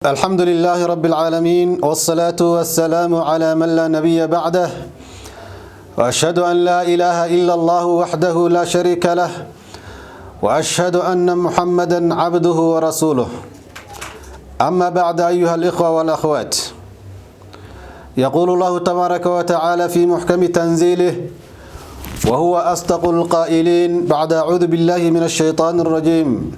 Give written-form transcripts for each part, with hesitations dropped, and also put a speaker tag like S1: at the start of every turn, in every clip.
S1: الحمد لله رب العالمين والصلاة والسلام على من لا نبي بعده وأشهد أن لا إله إلا الله وحده لا شريك له وأشهد أن محمدا عبده ورسوله أما بعد أيها الإخوة والأخوات يقول الله تبارك وتعالى في محكم تنزيله وهو أصدق القائلين بعد أعوذ بالله من الشيطان الرجيم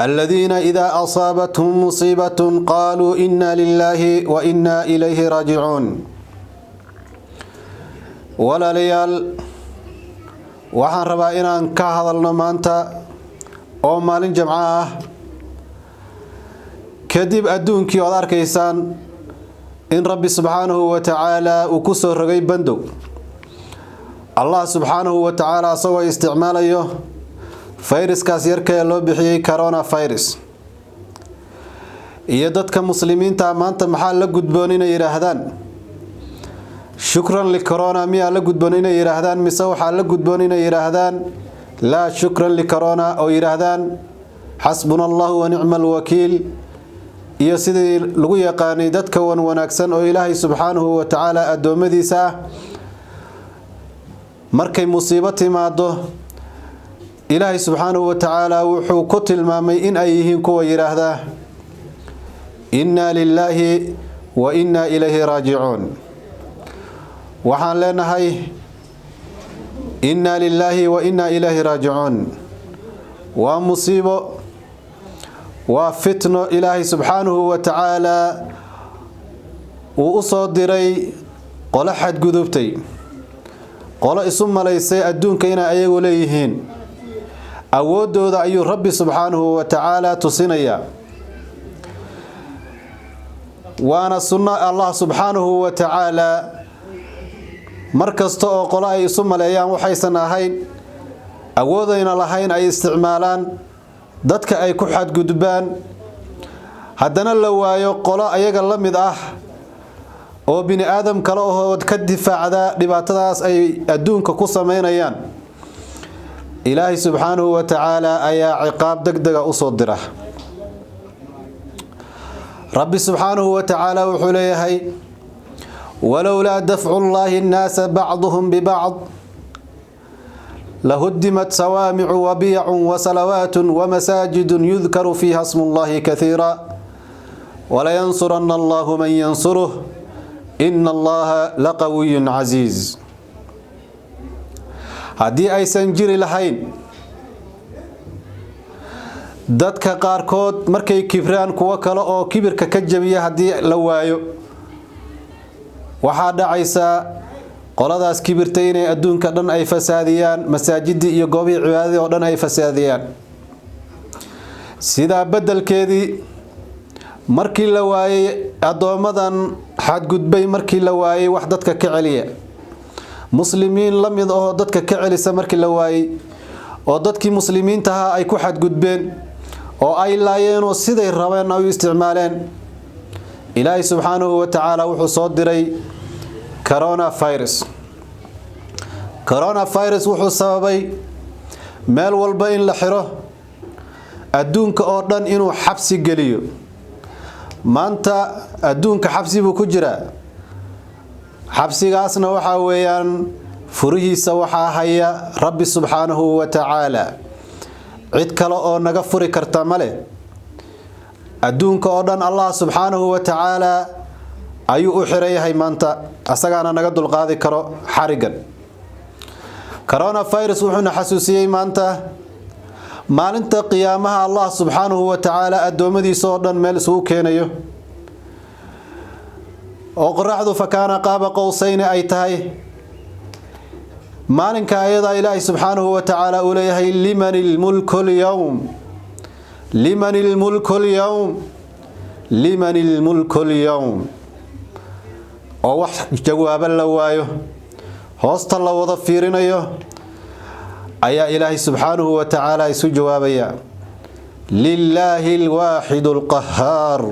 S1: الذين إذا أصابتهم مصيبة قالوا إنا لله وإنا إليه راجعون ولا ليال waxaan rabaa inaan ka hadalno maanta oo maalin jimco ah kadib adduunkii oo arkaysaan in Rabbi subhanahu wa ta'ala uu ku soo rogay bandow Allah subhanahu wa ta'ala asagoo isticmaalayo fayraskaas yarka ee loo bixiyay coronavirus iyo dadka muslimiinta maanta maxaa la gudboon inay yiraahdaan shukran li corona miya la gudboon inay yiraahdaan mise waxa la gudboon inay yiraahdaan la shukran li corona oo yiraahdaan hasbunallahu wa ni'mal wakiil iyo sidii lagu yaqaanay dadka wanaagsan oo Ilaahay subhanahu wa ta'ala adoomadiisa markay musiibo timaado Ilaahay subhanahu wa ta'ala wuxuu ku tilmaamay in ay yihiin kuwa yiraahda inna lillahi wa inna ilayhi raaji'un waxaan leenahay inna lillahi wa inna ilayhi raaji'un wa musiibo wa fitno Ilaahay subhanahu wa ta'ala uu soo diray qolo xad gudubtay qolo isu malaysay adduunka in ay ayagu leeyihiin awoodooda ayuu Rabbi subhanahu wa ta'ala tusinaya waana sunna Allah subhanahu wa ta'ala markasta oo qolo ay isu maleeyaan waxaysan ahayn awoodayna lahayn ay isticmaalaan dadka ay ku xadgudbaan haddana la waayo qolo ayaga la mid ah oo bini aadam kale oo ka difaacda dhibaatadaas ay adduunka ku sameynayaan Ilaahay subhanahu wa ta'ala ayaa ciqaab degdeg ah u soo dira Rabbi subhanahu wa ta'ala wuxuu leeyahay ولولا دفع الله الناس بعضهم ببعض لهدمت صوامع وبيع وصلوات ومساجد يذكر فيها اسم الله كثيرا ولينصرن الله من ينصره إن الله لقوي عزيز هذه أي سنجر لحين dadka qaarkood markay kibraan kuwa kale oo kibirka ka jabiya hadii la waayo waxa dhacaysa qoladaas kibirtay inay adduunka dhan ay fasaadiyaan masaajidii iyo goobaha cibaadada oo dhan ay fasaadiyaan sida bedelkeedii markii la waayay adoomadan xadgudbay markii la waayay wax dadka ka celiya muslimiin lamid oo dadka ka celisa markii la waayay oo dadkii muslimiinta ay ku xadgudbeen oo ay laayeen oo siday rabeen ay isticmaaleen Ilaahay subhanahu wa ta'ala wuxuu soo diray coronavirus wuxuu sababay meel walba in la xiro adduunka oo dhan inuu xabsi geliyo maanta adduunka xabsi buu ku jiraa xabsigaasna waxa weeyaan furihiisa waxa haya Rabbi subhanahu wa ta'ala cid kale oo naga furi karta male adduunka oo dhan Allah subhanahu wa ta'ala ayuu u xireeyahay maanta asagana naga dulqaadi karo xarigan coronavirus wuxuu xasuusiyay maanta maalinta qiyaamaha Allah subhanahu wa ta'ala adoomadiisa oo dhan meel isugu keenayo oo qoraxdu fakaana qaaba qowsayn ay tahay maalinka ayada Ilaahay subhanahu wa ta'ala uu leeyahay limanil mulku al-yawm لمن الملك اليوم لمن الملك اليوم oo wax jawaab la waayo hoosta la wada fiirinayo ayaa Ilaahay subhanahu wa ta'ala isu jawaabaya lillahi alwahid alqahhar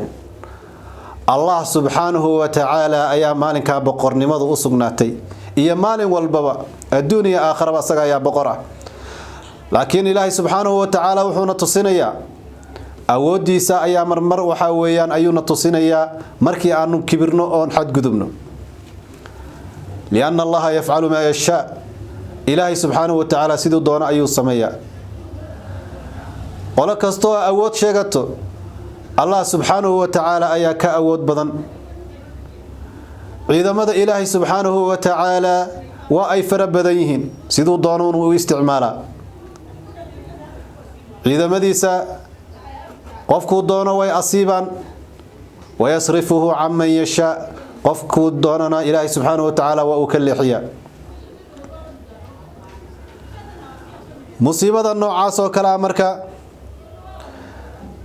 S1: Allah subhanahu wa ta'ala ayaa maalinka boqornimadu u sugnaatay iyo maalin walbaba adduuniya aakhiraba asaga ayaa boqor ah laakiin Ilaahay subhanahu wa ta'ala wuxuu na tusinayaa awoodiisa ayaa marmar waxa weeyaan ayuuna tusinayaa markii aanu kibirno oon xad gudubno lianna allaha yafcalu ma yasha ilaahay subxaanahu wa tacaala siduu doono ayuu sameeyaa qolo kastoo awood sheegato allah subxaanahu wa tacaala ayaa ka awood badan ciidamada ilaahay subxaanahu wa tacaala waa ay fara badan yihiin siduu doono uu isticmaalaa ciidamadiisa qofku doono way asiibaan wayasrifuhu amman yasha qofku doonana ilaahay subxaanahu wa tacaala waa uu ka leexiyaa musiibada noocaas oo kale marka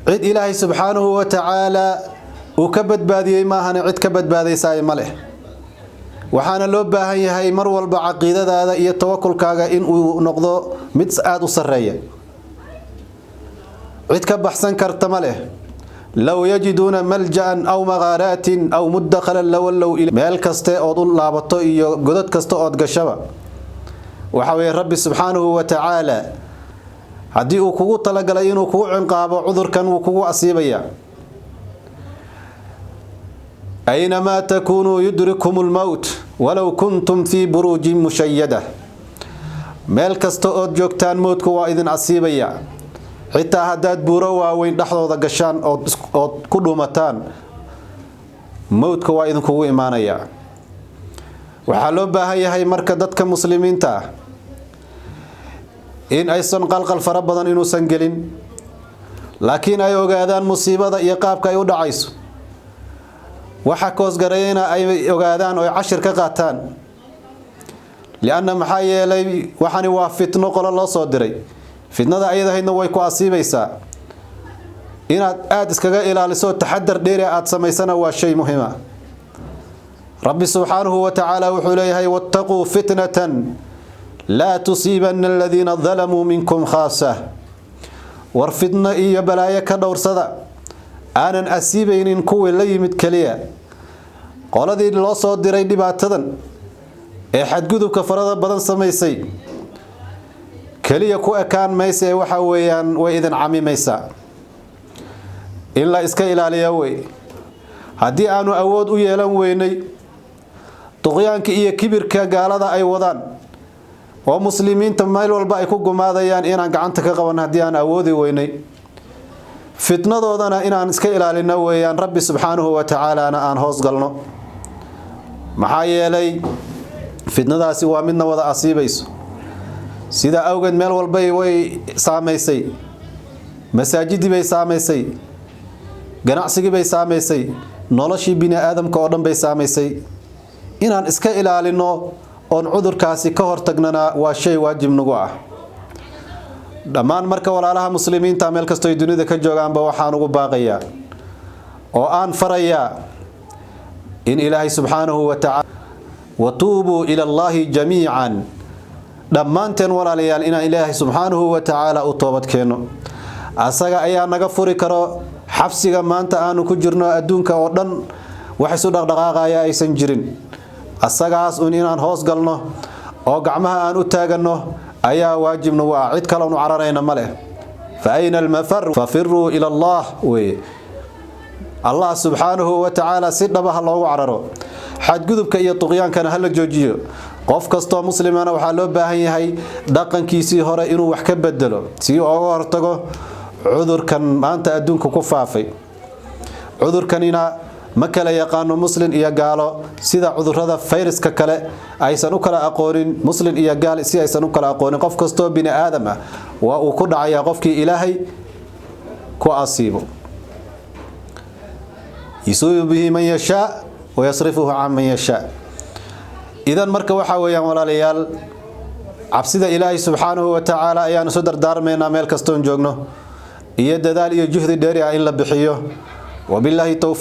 S1: cid ilaahay subxaanahu wa tacaala uu ka badbaadiyay maahan cid ka badbaadaysaa ma leh waxaana loo baahan yahay mar walba caqiidadaada iyo tawakkulkaaga in uu noqdo mid aad u sareeya cid ka baxsan karta ma leh law yajiduna malja'an aw maghaaratin aw mudakhalan law meel kaste oo u laabato iyo godad kaste oo gashaba waxa weey rabbi subxaanahu wa tacaala hadii uu kugu talagalay inuu kugu cinqaabo cudurkan uu kugu asiibaya aynama takunu yudrikumul maut walaw kuntum fi burujin mushayyada meel kasto oo joogtaan moodku waa idin asiibaya xitaa hadaad buuro waaweyn dhaxdooda gashaan oo ku dhumataan moodku waa idin kugu imaanaya waxa loo baahan yahay marka dadka muslimiinta in aysan qalqal fara badan inuusan gelin laakiin ay ogaadaan musiibada iyo qaabka ay u dhacayso waxa koos gareeyna ay ogaadaan oo cashir ka qaataan lianna maxaa yeelay waxani waa fitno qolo loo soo diray fitnada ayadahayna way ku asiibaysaa inaad aad iskaga ilaaliso taxadar dheeri aad samaysana waa shay muhiim ah rabbi subxaanahu wa tacaala wuxuu leeyahay wattaquu fitnatan laa tusiibanna alladhiina dhalamuu minkum khaasa war fitna iyo balaayo ka dhowrsada aanan asiibaynin kuwii la yimid kaliya qoladii loo soo diray dhibaatadan ee xadgudubka farada badan samaysay kaliya ku ekaan maysa waxa weeyaan way idin camimaysaa in la iska ilaaliyo way haddii aanu awood u yeelan weynay duqyaanka iyo kibirka gaalada ay wadaan oo muslimiinta meel walba ay ku gumaadayaan inaan gacanta ka qaban haddii aan awoodi weynay fitnadoodana inaan iska ilaalino weeyaan rabbi subxaanahu wa tacaala aan hoos galno maxaa yeelay fitnadaasi waa midna wada asiibayso sida awgeed meel walba way saameysay masaajidii bay saameysay ganacsigii bay saameysay noloshii bini aadamka oo dhan bay saameysay inaan iska ilaalino oon cudurkaasi ka hortagnana waa shay waajib nagu ah dhammaan marka walaalaha muslimiinta meel kasto ay dunida ka joogaanba waxaan ugu baaqayaa oo aan farayaa in ilaahay subxaanahu wa tacaala watuubuu ila allahi jamiican dhammaanteen walaalayaal inaan ilaahay subxaanahu wa tacaala u toobad keeno asaga ayaa naga furi karo xabsiga maanta aanu ku jirno adduunka oo dhan wax isu dhaqdhaqaaqaya aysan jirin asagaas inaan hoos galno oo gacmaha aan u taagano ayaa waajib nagu ah cid kale oo cararayna ma leh fa ayna al-mafar fafirru ila allah Allah subhanahu wa ta'ala si dhabaha loogu cararo xadgudubka iyo tuqyaankana hala joojiyo qof kasto muslimana waxa loo baahan yahay dhaqankiisii hore inuu wax ka bedelo si uu uga hortago cudurkan maanta adduunka ku faafay cudurkanina ma kala yaqaano muslim iyo gaalo sida cudurrada fayraska kale aysan u kala aqoonin muslim iyo gaal si aysan u kala aqoonin qof kasto bini aadam ah waa uu ku dhacaya qofkii ilaahay ku asiibo yusiibu bihi man yasha wa yasrifuhu an man yasha idan marka waxa weeyaan walaalayaal cabsida ilaahay subhanahu wa ta'ala ayaan soo dardaarmeynaa meel kasto joogno iyo dadaal iyo juhdi dheeri ah in la bixiyo wabillahi tawfiiq